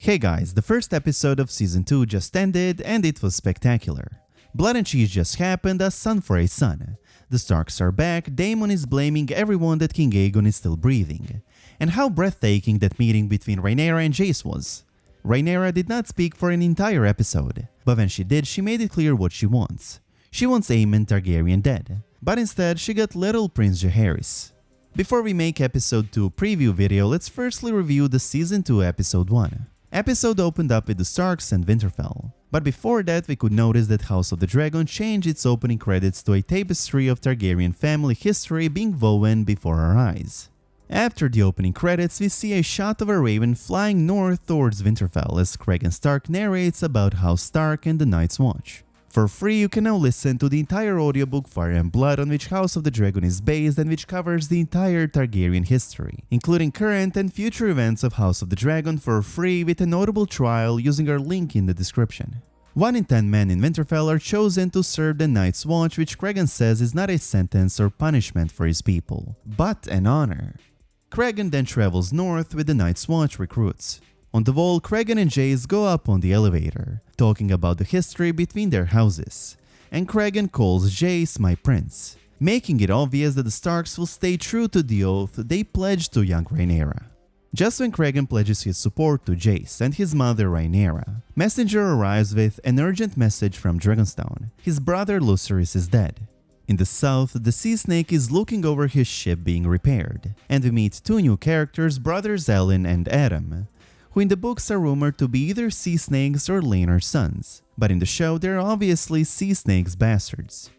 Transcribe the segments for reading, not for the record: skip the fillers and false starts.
Hey guys, the first episode of Season 2 just ended and it was spectacular. Blood and cheese just happened, a son for a son. The Starks are back, Daemon is blaming everyone that King Aegon is still breathing. And how breathtaking that meeting between Rhaenyra and Jace was. Rhaenyra did not speak for an entire episode, but when she did, she made it clear what she wants. She wants Aemond Targaryen dead, but instead she got little Prince Jaehaerys. Before we make episode 2 preview video, let's firstly review the Season 2 episode 1. Episode opened up with the Starks and Winterfell, but before that we could notice that House of the Dragon changed its opening credits to a tapestry of Targaryen family history being woven before our eyes. After the opening credits, we see a shot of a raven flying north towards Winterfell as Cregan Stark narrates about House Stark and the Night's Watch. For free, you can now listen to the entire audiobook Fire and Blood on which House of the Dragon is based and which covers the entire Targaryen history, including current and future events of House of the Dragon for free with a notable trial using our link in the description. 1 in 10 men in Winterfell are chosen to serve the Night's Watch, which Cregan says is not a sentence or punishment for his people, but an honor. Cregan then travels north with the Night's Watch recruits. On the wall, Cregan and Jace go up on the elevator, talking about the history between their houses, and Cregan calls Jace my prince, making it obvious that the Starks will stay true to the oath they pledged to young Rhaenyra. Just when Cregan pledges his support to Jace and his mother Rhaenyra, messenger arrives with an urgent message from Dragonstone. His brother Lucerys is dead. In the south, the Sea Snake is looking over his ship being repaired, and we meet two new characters, brothers Alan and Adam, who in the books are rumored to be either sea snakes or Rhaenyra's sons, but in the show they're obviously sea snakes bastards.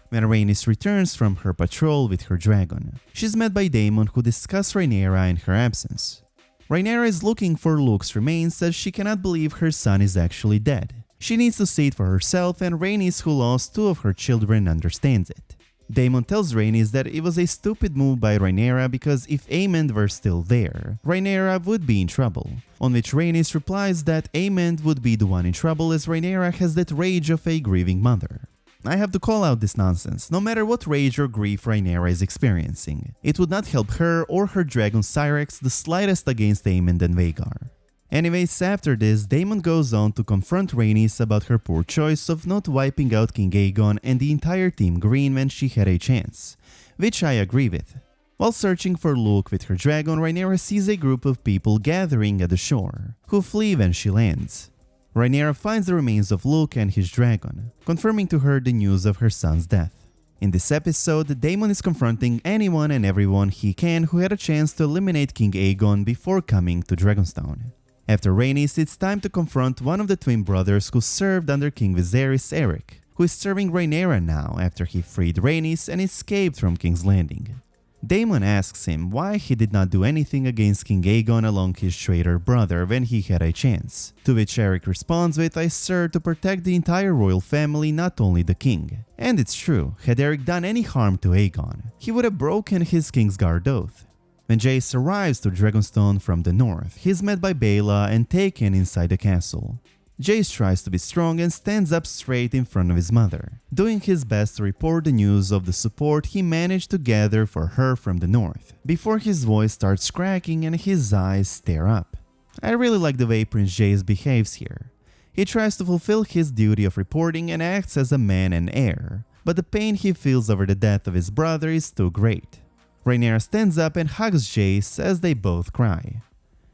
When Rhaenys returns from her patrol with her dragon, she's met by Daemon who discuss Rhaenyra in her absence. Rhaenyra is looking for Luke's remains as she cannot believe her son is actually dead. She needs to see it for herself, and Rhaenys, who lost 2 of her children, understands it. Daemon tells Rhaenys that it was a stupid move by Rhaenyra because if Aemond were still there, Rhaenyra would be in trouble, on which Rhaenys replies that Aemond would be the one in trouble as Rhaenyra has that rage of a grieving mother. I have to call out this nonsense. No matter what rage or grief Rhaenyra is experiencing, it would not help her or her dragon Syrax the slightest against Aemond and Vhagar. Anyways, after this, Daemon goes on to confront Rhaenys about her poor choice of not wiping out King Aegon and the entire Team Green when she had a chance, which I agree with. While searching for Luke with her dragon, Rhaenyra sees a group of people gathering at the shore, who flee when she lands. Rhaenyra finds the remains of Luke and his dragon, confirming to her the news of her son's death. In this episode, Daemon is confronting anyone and everyone he can who had a chance to eliminate King Aegon before coming to Dragonstone. After Rhaenys, it's time to confront one of the twin brothers who served under King Viserys, Eric, who is serving Rhaenyra now after he freed Rhaenys and escaped from King's Landing. Daemon asks him why he did not do anything against King Aegon along his traitor brother when he had a chance, to which Eric responds with, "I served to protect the entire royal family, not only the king." And it's true, had Eric done any harm to Aegon, he would have broken his Kingsguard oath. When Jace arrives to Dragonstone from the north, he's met by Baela and taken inside the castle. Jace tries to be strong and stands up straight in front of his mother, doing his best to report the news of the support he managed to gather for her from the north, before his voice starts cracking and his eyes stare up. I really like the way Prince Jace behaves here. He tries to fulfill his duty of reporting and acts as a man and heir, but the pain he feels over the death of his brother is too great. Rhaenyra stands up and hugs Jace as they both cry.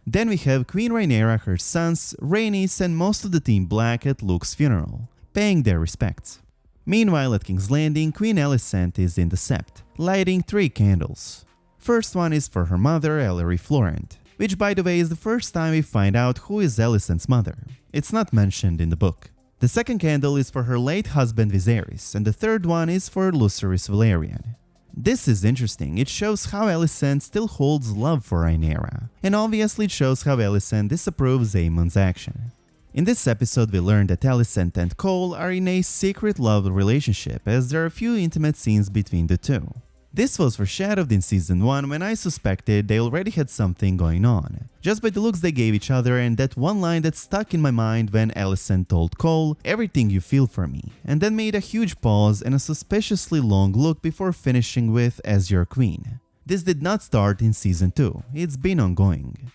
Then we have Queen Rhaenyra, her sons, Rhaenys and most of the Team Black at Luke's funeral, paying their respects. Meanwhile at King's Landing, Queen Alicent is in the sept, lighting 3 candles. First one is for her mother, Ellery Florent, which by the way is the first time we find out who is Alicent's mother. It's not mentioned in the book. The second candle is for her late husband Viserys, and the third one is for Lucerys Velaryon. This is interesting, it shows how Alicent still holds love for Rhaenyra, and obviously it shows how Alicent disapproves Aemond's action. In this episode we learn that Alicent and Cole are in a secret love relationship as there are a few intimate scenes between the two. This was foreshadowed in Season 1 when I suspected they already had something going on, just by the looks they gave each other and that one line that stuck in my mind when Alicent told Cole, "Everything you feel for me," and then made a huge pause and a suspiciously long look before finishing with "as your queen." This did not start in Season 2, it's been ongoing.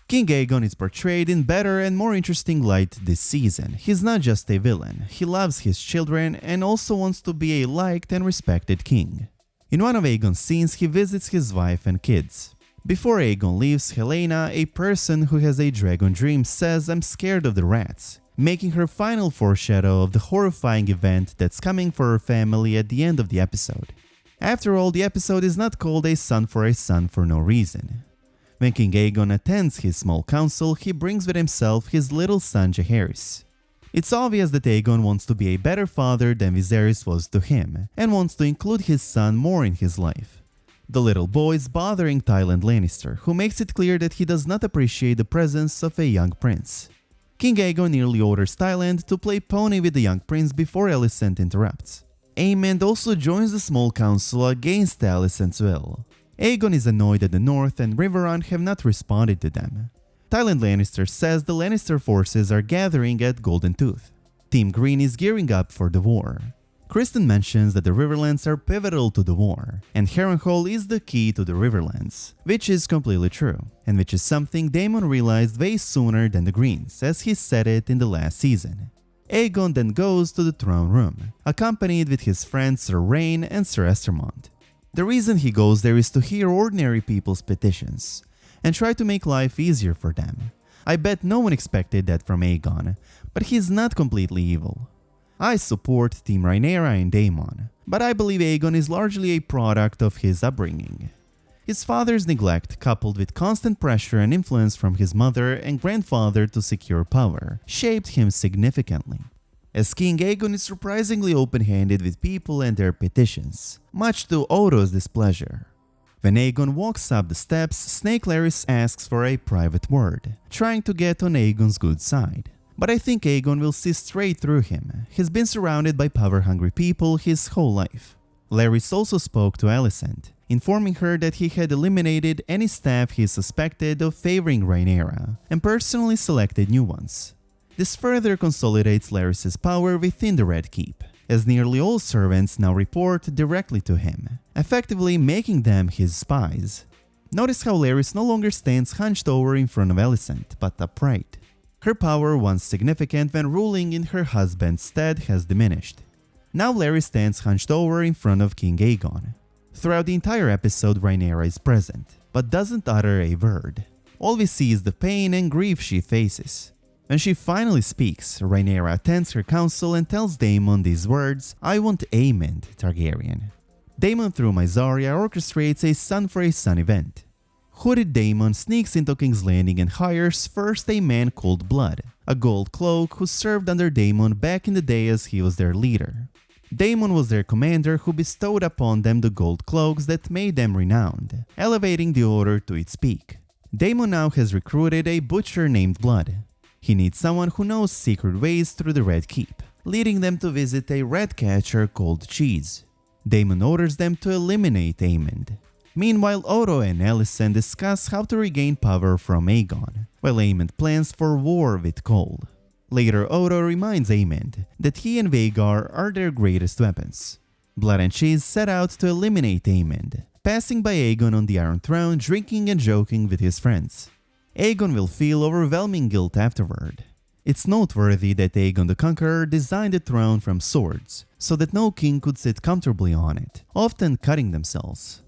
King Aegon is portrayed in better and more interesting light this season. He's not just a villain, he loves his children and also wants to be a liked and respected king. In one of Aegon's scenes, he visits his wife and kids. Before Aegon leaves, Helaena, a person who has a dragon dream, says, "I'm scared of the rats," making her final foreshadow of the horrifying event that's coming for her family at the end of the episode. After all, the episode is not called A Son for no reason. When King Aegon attends his small council, he brings with himself his little son Jaehaerys. It's obvious that Aegon wants to be a better father than Viserys was to him, and wants to include his son more in his life. The little boy is bothering Tywin Lannister, who makes it clear that he does not appreciate the presence of a young prince. King Aegon nearly orders Tywin to play pony with the young prince before Alicent interrupts. Aemond also joins the small council against Alicent's will. Aegon is annoyed that the North and Riverrun have not responded to them. Tywin Lannister says the Lannister forces are gathering at Golden Tooth. Team Green is gearing up for the war. Criston mentions that the Riverlands are pivotal to the war, and Harrenhal is the key to the Riverlands, which is completely true, and which is something Daemon realized way sooner than the Greens, as he said it in the last season. Aegon then goes to the throne room, accompanied with his friends Sir Rhaen and Sir Estermond. The reason he goes there is to hear ordinary people's petitions, and try to make life easier for them. I bet no one expected that from Aegon, but he's not completely evil. I support Team Rhaenyra and Daemon, but I believe Aegon is largely a product of his upbringing. His father's neglect, coupled with constant pressure and influence from his mother and grandfather to secure power, shaped him significantly. As King, Aegon is surprisingly open-handed with people and their petitions, much to Otto's displeasure. When Aegon walks up the steps, Snake Larys asks for a private word, trying to get on Aegon's good side. But I think Aegon will see straight through him. He's been surrounded by power-hungry people his whole life. Larys also spoke to Alicent, informing her that he had eliminated any staff he suspected of favoring Rhaenyra, and personally selected new ones. This further consolidates Larys' power within the Red Keep, as nearly all servants now report directly to him, effectively making them his spies. Notice how Larys no longer stands hunched over in front of Alicent, but upright. Her power, once significant when ruling in her husband's stead, has diminished. Now Larys stands hunched over in front of King Aegon. Throughout the entire episode, Rhaenyra is present, but doesn't utter a word. All we see is the pain and grief she faces. When she finally speaks, Rhaenyra attends her council and tells Daemon these words, "I want Aemond Targaryen." Daemon through Mysaria orchestrates a son-for-a-son event. Hooded Daemon sneaks into King's Landing and hires first a man called Blood, a gold cloak who served under Daemon back in the day as he was their leader. Daemon was their commander who bestowed upon them the gold cloaks that made them renowned, elevating the order to its peak. Daemon now has recruited a butcher named Blood. He needs someone who knows secret ways through the Red Keep, leading them to visit a rat catcher called Cheese. Daemon orders them to eliminate Aemond. Meanwhile, Otto and Alicent discuss how to regain power from Aegon, while Aemond plans for war with Cole. Later, Otto reminds Aemond that he and Vhagar are their greatest weapons. Blood and Cheese set out to eliminate Aemond, passing by Aegon on the Iron Throne, drinking and joking with his friends. Aegon will feel overwhelming guilt afterward. It's noteworthy that Aegon the Conqueror designed the throne from swords, so that no king could sit comfortably on it, often cutting themselves.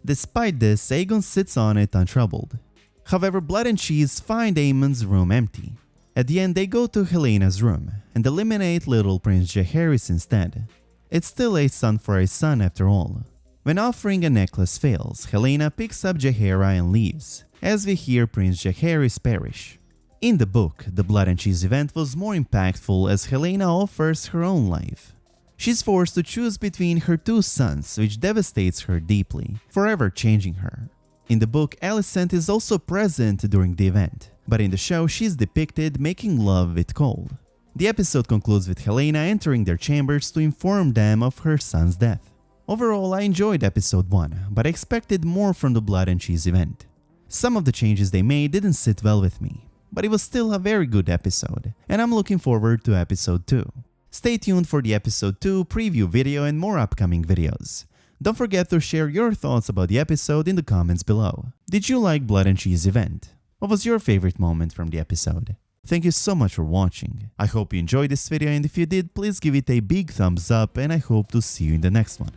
Despite this, Aegon sits on it untroubled. However, Blood and Cheese find Aemond's room empty. At the end, they go to Helena's room and eliminate little Prince Jaehaerys instead. It's still a son for a son after all. When offering a necklace fails, Helaena picks up Jaehaerys and leaves, as we hear Prince Jaehaerys perish. In the book, the Blood and Cheese event was more impactful as Helaena offers her own life. She's forced to choose between her two sons, which devastates her deeply, forever changing her. In the book, Alicent is also present during the event, but in the show she's depicted making love with Cole. The episode concludes with Helaena entering their chambers to inform them of her son's death. Overall, I enjoyed episode 1, but I expected more from the Blood and Cheese event. Some of the changes they made didn't sit well with me, but it was still a very good episode, and I'm looking forward to episode 2. Stay tuned for the episode 2 preview video and more upcoming videos. Don't forget to share your thoughts about the episode in the comments below. Did you like Blood and Cheese event? What was your favorite moment from the episode? Thank you so much for watching. I hope you enjoyed this video, and if you did, please give it a big thumbs up, and I hope to see you in the next one.